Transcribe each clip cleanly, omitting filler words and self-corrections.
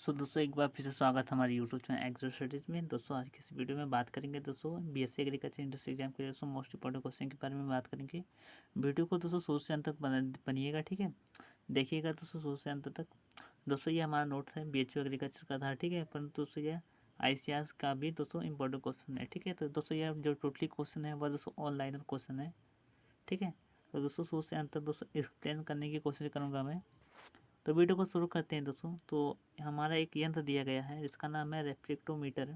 सो दोस्तों एक बार फिर से स्वागत है हमारे यूट्यूब चैनल एग्रो स्टडीज़ में। दोस्तों आज की इस वीडियो में बात करेंगे दोस्तों बीएससी एग्रीकल्चर इंडस्ट्री एग्जाम के दोस्तों मोस्ट इंपॉर्टेंट क्वेश्चन के बारे में बात करेंगे। वीडियो को दोस्तों शुरू से अंत तक बनिएगा, ठीक है। देखिएगा दोस्तों शुरू से अंत तक। दोस्तों ये हमारा नोट है बीएचयू एग्रीकल्चर का था, ठीक है। परंतु दोस्तों यह आईसीआर का भी दोस्तों इंपॉर्टेंट क्वेश्चन है, ठीक है। तो दोस्तों यह जो टोटली क्वेश्चन है वह दोस्तों ऑनलाइन क्वेश्चन है, ठीक है। तो दोस्तों शुरू से अंत तक दोस्तों एक्सप्लेन करने की कोशिश करूँगा मैं। तो वीडियो को शुरू करते हैं दोस्तों। तो हमारा एक यंत्र दिया गया है जिसका नाम है रेफ्लेक्टोमीटर।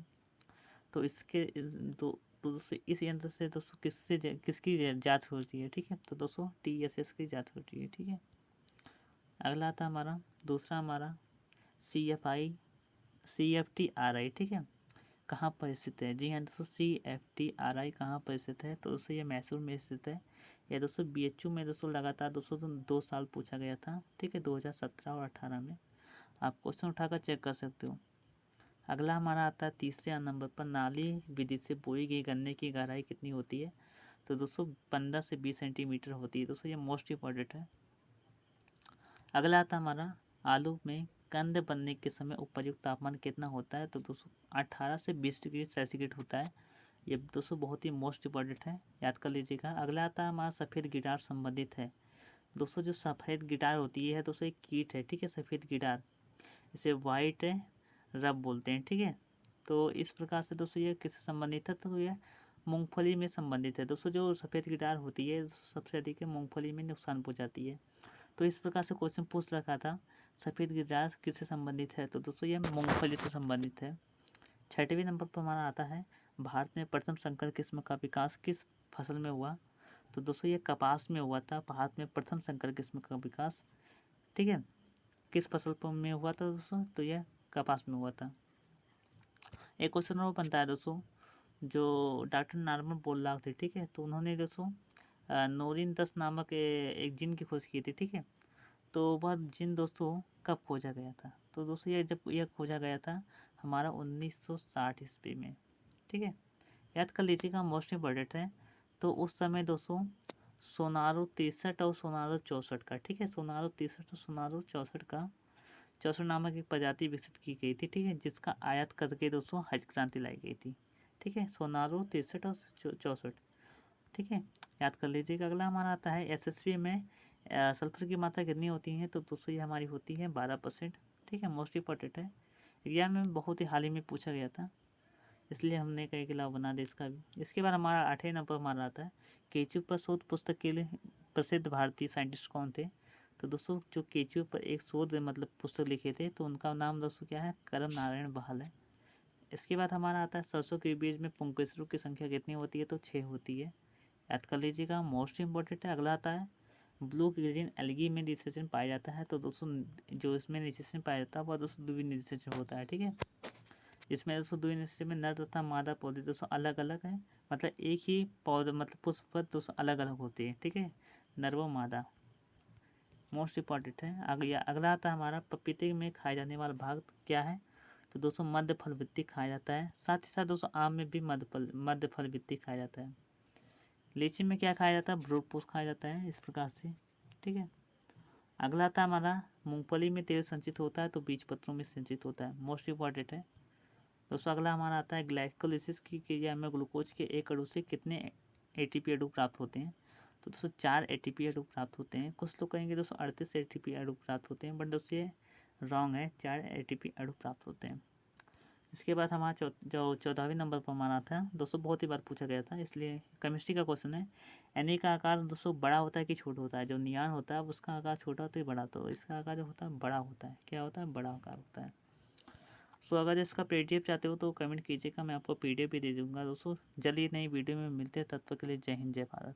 तो इसके तो दोस्तों इस यंत्र से दोस्तों किसकी जांच होती है, ठीक है। तो दोस्तों टीएसएस की जांच होती है, ठीक है। अगला आता हमारा दूसरा हमारा CFTRI, ठीक है। कहाँ पर स्थित है? जी हाँ दोस्तों, CFTRI कहाँ पर स्थित है? तो दोस्तों ये मैसूर में स्थित है। यह दोस्तों बीएचयू में दोस्तों लगातार दोस्तों 2 साल पूछा गया था, ठीक है, 2017 और 18 में। आप क्वेश्चन उठाकर चेक कर सकते हो। अगला हमारा आता है तीसरे नंबर पर, नाली विधि से बोई गई गन्ने की गहराई कितनी होती है? तो दोस्तों 15 से 20 सेंटीमीटर होती है। दोस्तों ये मोस्ट इम्पॉर्टेंट है। अगला आता हमारा आलू में कंद बनने के समय उपयुक्त तापमान कितना होता है? तो दोस्तों 18 से 20 डिग्री सेंटीग्रेड होता है। ये दोस्तों बहुत ही मोस्ट इम्पॉर्टेंट है, याद कर लीजिएगा। अगला आता है हमारा सफ़ेद गिटार संबंधित है। दोस्तों जो सफ़ेद गिटार होती है दोस्तों एक कीट है, ठीक है, सफ़ेद गिटार। इसे वाइट रब बोलते हैं, ठीक है। तो इस प्रकार से दोस्तों ये किससे संबंधित है? तो यह मूंगफली में संबंधित है। दोस्तों जो सफ़ेद गिटार होती है सबसे अधिक मूंगफली में नुकसान पहुंचाती है। तो इस प्रकार से क्वेश्चन पूछ रखा था, सफ़ेद गिटार किससे संबंधित है? तो दोस्तों यह मूंगफली से संबंधित है। 6वें नंबर पर हमारा आता है, भारत में प्रथम संकर किस्म का विकास किस फसल में हुआ? तो दोस्तों ये कपास में हुआ था। भारत में प्रथम संकर किस्म का विकास, ठीक है, किस फसल में हुआ था दोस्तों? तो यह कपास में हुआ था। एक क्वेश्चन और बनता है दोस्तों, जो डॉक्टर नॉर्मन बोरलॉग थे, ठीक है, तो उन्होंने दोस्तों नोरिन 10 नामक एक जिन की खोज की थी, ठीक है। तो वह जिन दोस्तों कब खोजा गया था? तो दोस्तों ये जब यह खोजा गया था हमारा 1960 ईस्वी में, ठीक है। याद कर लीजिएगा, मोस्ट इम्पॉर्टेंट है। तो उस समय दोस्तों सोनारो 63 और सोनारो 64 का, ठीक है, सोनारो 63 और सोनारो 64 का 64 नामक एक प्रजाति विकसित की गई थी, ठीक है, जिसका आयात करके दोस्तों हरित क्रांति लाई गई थी, ठीक है, सोनारो 63 और 64, ठीक है, याद कर लीजिएगा। अगला हमारा आता है एसएसपी में सल्फर की मात्रा कितनी होती है? तो दोस्तों ये हमारी होती है 12%, ठीक है, मोस्ट इम्पॉर्टेंट है। एग्जाम में बहुत ही हाल ही में पूछा गया था, इसलिए हमने कई के अलावा बना दिया इसका भी। इसके बाद हमारा 8वें नंबर हमारा आता है, केचुए पर शोध पुस्तक के लिए प्रसिद्ध भारतीय साइंटिस्ट कौन थे? तो दोस्तों जो केचुए पर एक शोध पुस्तक लिखे थे तो उनका नाम दोस्तों क्या है? करम नारायण बहाल है। इसके बाद हमारा आता है, सरसों के बीज में पुंकेसरों की संख्या कितनी होती है? तो 6 होती है, याद कर लीजिएगा, मोस्ट इम्पोर्टेंट है। अगला आता है, ब्लू ग्रीन एल्गी में निषेचन पाया जाता है। तो दोस्तों जो इसमें निषेचन पाया जाता है वह दोस्तों द्विवीय निषेचन होता है, ठीक है। इसमें दोस्तों द्विवीय निषेचन में नर तथा मादा पौधे दोस्तों अलग अलग है, मतलब एक ही पौधे पुष्प पर दोस्तों अलग अलग होते हैं, ठीक है, नर व मादा, मोस्ट इम्पॉर्टेंट है। अगला आता है हमारा, पपीते में खाया जाने वाला भाग क्या है? तो दोस्तों मध्य फल वित्ती खाया जाता है। साथ ही साथ दोस्तों आम में भी मध्य फल वित्ती खाया जाता है। लीची में क्या खाया जाता है? ब्रूडपोस्ट खाया जाता है, इस प्रकार से, ठीक है। अगला आता है हमारा, मूंगफली में तेल संचित होता है तो बीज पत्रों में संचित होता है, मोस्ट इम्पॉर्टेंट है। दोस्तों अगला हमारा आता है, ग्लाइकोलिसिस की क्रिया में ग्लूकोज के एक अणु से कितने एटीपी अणु प्राप्त होते हैं? तो दोस्तों 4 एटीपी अणु प्राप्त होते हैं। कुछ लोग कहेंगे दोस्तों 38 एटीपी अणु प्राप्त होते हैं, बट दोस्तों ये रॉन्ग है, 4 एटीपी अणु प्राप्त होते हैं। इसके बाद हमारा जो 14वें नंबर पर हमारा था दोस्तों, बहुत ही बार पूछा गया था, इसलिए केमिस्ट्री का क्वेश्चन है, एनी का आकार दोस्तों बड़ा होता है कि छोटा होता है? जो नियान होता है उसका आकार छोटा होता है बड़ा, तो इसका आकार जो होता है बड़ा होता है। क्या होता है? बड़ा आकार होता है। सो अगर इसका पीडीएफ चाहते हो तो कमेंट कीजिएगा, मैं आपको पीडीएफ भी दे दूंगा दोस्तों। जल्दी नई वीडियो में मिलते हैं, तब तक के लिए जय हिंद जय भारत।